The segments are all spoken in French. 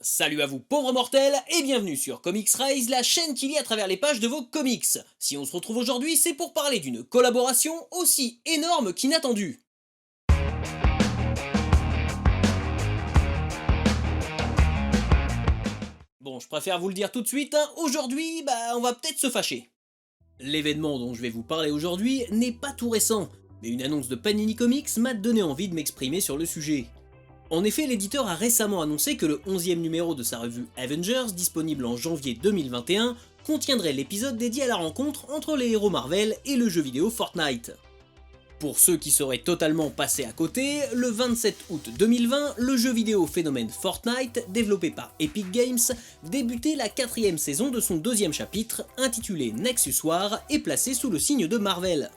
Salut à vous pauvres mortels et bienvenue sur Comics Rise, la chaîne qui lit à travers les pages de vos comics. Si on se retrouve aujourd'hui, c'est pour parler d'une collaboration aussi énorme qu'inattendue. Bon, je préfère vous le dire tout de suite, hein, aujourd'hui, on va peut-être se fâcher. L'événement dont je vais vous parler aujourd'hui n'est pas tout récent, mais une annonce de Panini Comics m'a donné envie de m'exprimer sur le sujet. En effet, l'éditeur a récemment annoncé que le 11e numéro de sa revue Avengers, disponible en janvier 2021, contiendrait l'épisode dédié à la rencontre entre les héros Marvel et le jeu vidéo Fortnite. Pour ceux qui seraient totalement passés à côté, le 27 août 2020, le jeu vidéo phénomène Fortnite, développé par Epic Games, débutait la 4ème saison de son deuxième chapitre, intitulé Nexus War, et placé sous le signe de Marvel.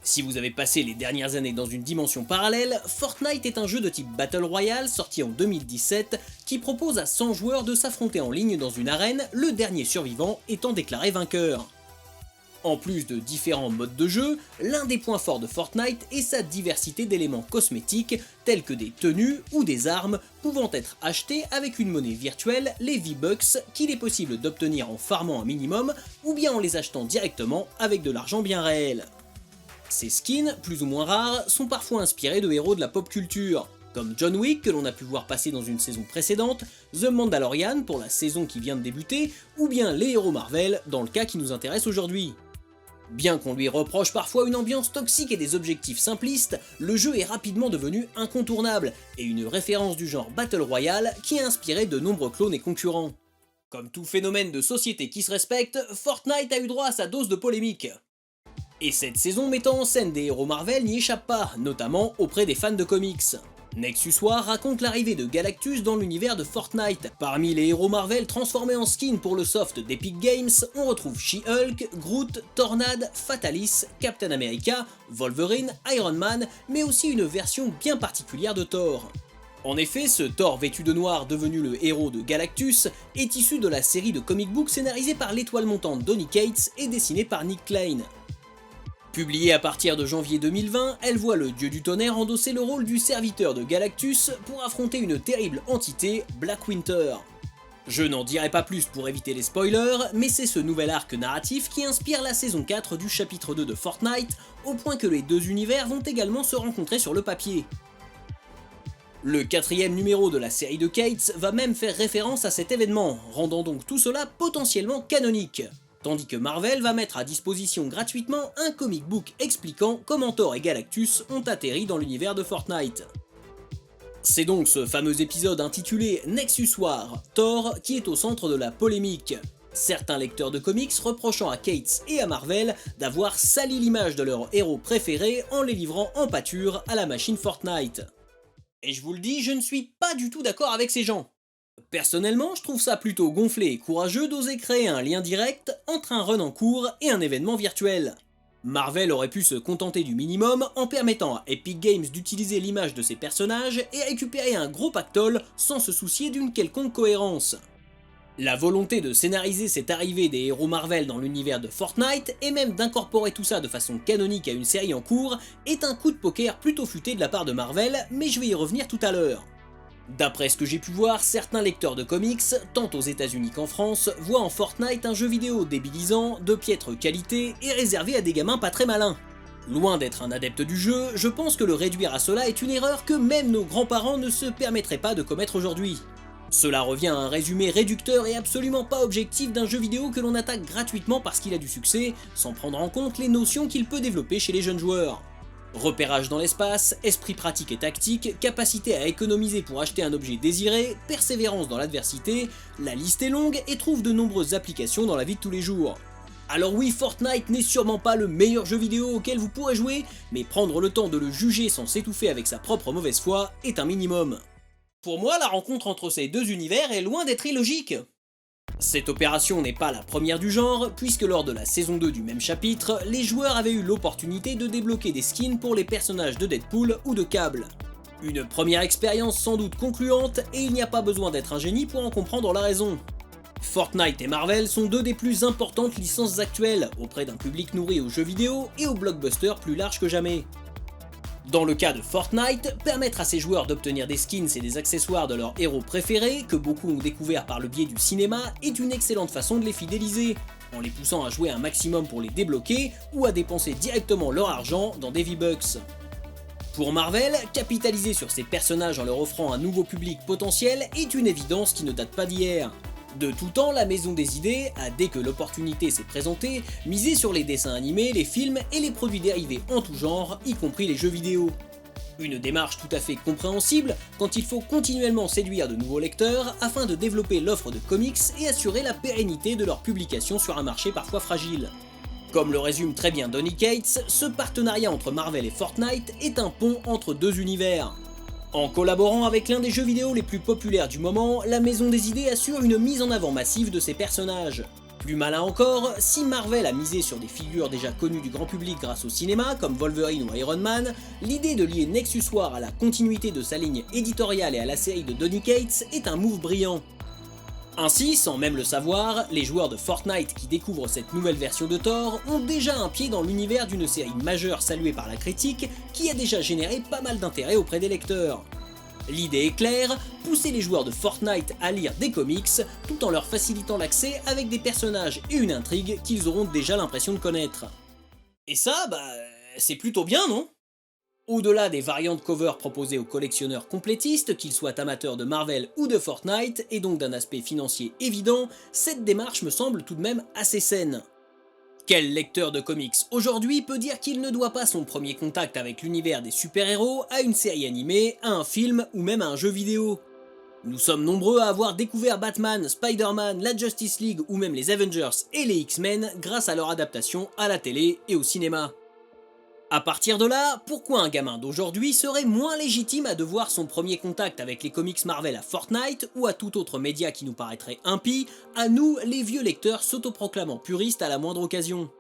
Si vous avez passé les dernières années dans une dimension parallèle, Fortnite est un jeu de type Battle Royale sorti en 2017 qui propose à 100 joueurs de s'affronter en ligne dans une arène, le dernier survivant étant déclaré vainqueur. En plus de différents modes de jeu, l'un des points forts de Fortnite est sa diversité d'éléments cosmétiques tels que des tenues ou des armes pouvant être achetées avec une monnaie virtuelle, les V-Bucks, qu'il est possible d'obtenir en farmant un minimum ou bien en les achetant directement avec de l'argent bien réel. Ces skins, plus ou moins rares, sont parfois inspirés de héros de la pop culture, comme John Wick que l'on a pu voir passer dans une saison précédente, The Mandalorian pour la saison qui vient de débuter, ou bien les héros Marvel dans le cas qui nous intéresse aujourd'hui. Bien qu'on lui reproche parfois une ambiance toxique et des objectifs simplistes, le jeu est rapidement devenu incontournable, et une référence du genre Battle Royale qui a inspiré de nombreux clones et concurrents. Comme tout phénomène de société qui se respecte, Fortnite a eu droit à sa dose de polémique. Et cette saison mettant en scène des héros Marvel n'y échappe pas, notamment auprès des fans de comics. Nexus War raconte l'arrivée de Galactus dans l'univers de Fortnite. Parmi les héros Marvel transformés en skin pour le soft d'Epic Games, on retrouve She-Hulk, Groot, Tornade, Fatalis, Captain America, Wolverine, Iron Man, mais aussi une version bien particulière de Thor. En effet, ce Thor vêtu de noir devenu le héros de Galactus est issu de la série de comic books scénarisée par l'étoile montante Donny Cates et dessinée par Nick Klein. Publiée à partir de janvier 2020, elle voit le dieu du tonnerre endosser le rôle du serviteur de Galactus pour affronter une terrible entité, Black Winter. Je n'en dirai pas plus pour éviter les spoilers, mais c'est ce nouvel arc narratif qui inspire la saison 4 du chapitre 2 de Fortnite, au point que les deux univers vont également se rencontrer sur le papier. Le 4ème numéro de la série de Cates va même faire référence à cet événement, rendant donc tout cela potentiellement canonique. Tandis que Marvel va mettre à disposition gratuitement un comic book expliquant comment Thor et Galactus ont atterri dans l'univers de Fortnite. C'est donc ce fameux épisode intitulé Nexus War, Thor, qui est au centre de la polémique. Certains lecteurs de comics reprochant à Cates et à Marvel d'avoir sali l'image de leur héros préféré en les livrant en pâture à la machine Fortnite. Et je vous le dis, je ne suis pas du tout d'accord avec ces gens. Personnellement, je trouve ça plutôt gonflé et courageux d'oser créer un lien direct entre un run en cours et un événement virtuel. Marvel aurait pu se contenter du minimum en permettant à Epic Games d'utiliser l'image de ses personnages et récupérer un gros pactole sans se soucier d'une quelconque cohérence. La volonté de scénariser cette arrivée des héros Marvel dans l'univers de Fortnite et même d'incorporer tout ça de façon canonique à une série en cours est un coup de poker plutôt futé de la part de Marvel, mais je vais y revenir tout à l'heure. D'après ce que j'ai pu voir, certains lecteurs de comics, tant aux États-Unis qu'en France, voient en Fortnite un jeu vidéo débilisant, de piètre qualité et réservé à des gamins pas très malins. Loin d'être un adepte du jeu, je pense que le réduire à cela est une erreur que même nos grands-parents ne se permettraient pas de commettre aujourd'hui. Cela revient à un résumé réducteur et absolument pas objectif d'un jeu vidéo que l'on attaque gratuitement parce qu'il a du succès, sans prendre en compte les notions qu'il peut développer chez les jeunes joueurs. Repérage dans l'espace, esprit pratique et tactique, capacité à économiser pour acheter un objet désiré, persévérance dans l'adversité, la liste est longue et trouve de nombreuses applications dans la vie de tous les jours. Alors oui, Fortnite n'est sûrement pas le meilleur jeu vidéo auquel vous pourrez jouer, mais prendre le temps de le juger sans s'étouffer avec sa propre mauvaise foi est un minimum. Pour moi, la rencontre entre ces deux univers est loin d'être illogique. Cette opération n'est pas la première du genre, puisque lors de la saison 2 du même chapitre, les joueurs avaient eu l'opportunité de débloquer des skins pour les personnages de Deadpool ou de Cable. Une première expérience sans doute concluante, et il n'y a pas besoin d'être un génie pour en comprendre la raison. Fortnite et Marvel sont deux des plus importantes licences actuelles, auprès d'un public nourri aux jeux vidéo et aux blockbusters plus larges que jamais. Dans le cas de Fortnite, permettre à ses joueurs d'obtenir des skins et des accessoires de leurs héros préférés, que beaucoup ont découvert par le biais du cinéma, est une excellente façon de les fidéliser, en les poussant à jouer un maximum pour les débloquer ou à dépenser directement leur argent dans des V-Bucks. Pour Marvel, capitaliser sur ses personnages en leur offrant un nouveau public potentiel est une évidence qui ne date pas d'hier. De tout temps, la Maison des Idées a, dès que l'opportunité s'est présentée, misé sur les dessins animés, les films et les produits dérivés en tout genre, y compris les jeux vidéo. Une démarche tout à fait compréhensible quand il faut continuellement séduire de nouveaux lecteurs afin de développer l'offre de comics et assurer la pérennité de leur publication sur un marché parfois fragile. Comme le résume très bien Donny Cates, ce partenariat entre Marvel et Fortnite est un pont entre deux univers. En collaborant avec l'un des jeux vidéo les plus populaires du moment, la Maison des Idées assure une mise en avant massive de ses personnages. Plus malin encore, si Marvel a misé sur des figures déjà connues du grand public grâce au cinéma, comme Wolverine ou Iron Man, l'idée de lier Nexus War à la continuité de sa ligne éditoriale et à la série de Donny Cates est un move brillant. Ainsi, sans même le savoir, les joueurs de Fortnite qui découvrent cette nouvelle version de Thor ont déjà un pied dans l'univers d'une série majeure saluée par la critique qui a déjà généré pas mal d'intérêt auprès des lecteurs. L'idée est claire, pousser les joueurs de Fortnite à lire des comics tout en leur facilitant l'accès avec des personnages et une intrigue qu'ils auront déjà l'impression de connaître. Et ça, c'est plutôt bien, non ? Au-delà des variantes cover proposées aux collectionneurs complétistes, qu'ils soient amateurs de Marvel ou de Fortnite, et donc d'un aspect financier évident, cette démarche me semble tout de même assez saine. Quel lecteur de comics aujourd'hui peut dire qu'il ne doit pas son premier contact avec l'univers des super-héros à une série animée, à un film ou même à un jeu vidéo ? Nous sommes nombreux à avoir découvert Batman, Spider-Man, la Justice League ou même les Avengers et les X-Men grâce à leur adaptation à la télé et au cinéma. À partir de là, pourquoi un gamin d'aujourd'hui serait moins légitime à devoir son premier contact avec les comics Marvel à Fortnite ou à tout autre média qui nous paraîtrait impie, à nous, les vieux lecteurs s'autoproclamant puristes à la moindre occasion ?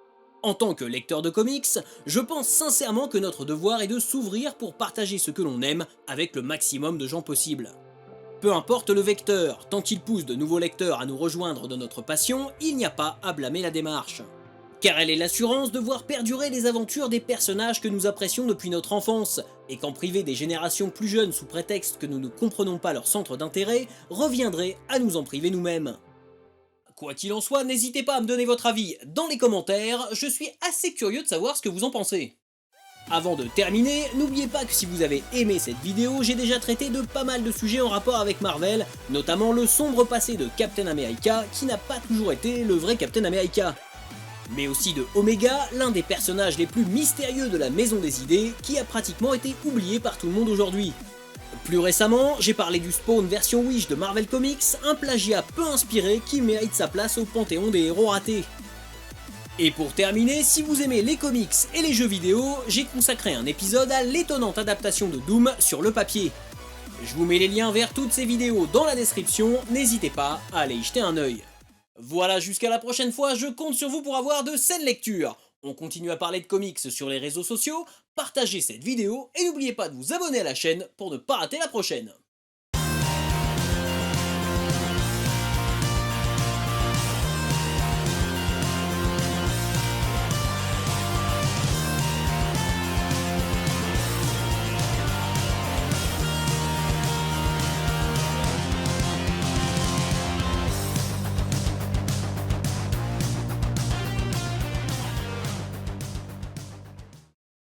En tant que lecteur de comics, je pense sincèrement que notre devoir est de s'ouvrir pour partager ce que l'on aime avec le maximum de gens possible. Peu importe le vecteur, tant qu'il pousse de nouveaux lecteurs à nous rejoindre dans notre passion, il n'y a pas à blâmer la démarche. Car elle est l'assurance de voir perdurer les aventures des personnages que nous apprécions depuis notre enfance, et qu'en priver des générations plus jeunes sous prétexte que nous ne comprenons pas leur centre d'intérêt, reviendrait à nous en priver nous-mêmes. Quoi qu'il en soit, n'hésitez pas à me donner votre avis dans les commentaires, je suis assez curieux de savoir ce que vous en pensez. Avant de terminer, n'oubliez pas que si vous avez aimé cette vidéo, j'ai déjà traité de pas mal de sujets en rapport avec Marvel, notamment le sombre passé de Captain America, qui n'a pas toujours été le vrai Captain America. Mais aussi de Omega, l'un des personnages les plus mystérieux de la Maison des Idées, qui a pratiquement été oublié par tout le monde aujourd'hui. Plus récemment, j'ai parlé du Spawn version Wish de Marvel Comics, un plagiat peu inspiré qui mérite sa place au panthéon des héros ratés. Et pour terminer, si vous aimez les comics et les jeux vidéo, j'ai consacré un épisode à l'étonnante adaptation de Doom sur le papier. Je vous mets les liens vers toutes ces vidéos dans la description, n'hésitez pas à aller y jeter un œil. Voilà, jusqu'à la prochaine fois, je compte sur vous pour avoir de saines lectures. On continue à parler de comics sur les réseaux sociaux, partagez cette vidéo et n'oubliez pas de vous abonner à la chaîne pour ne pas rater la prochaine.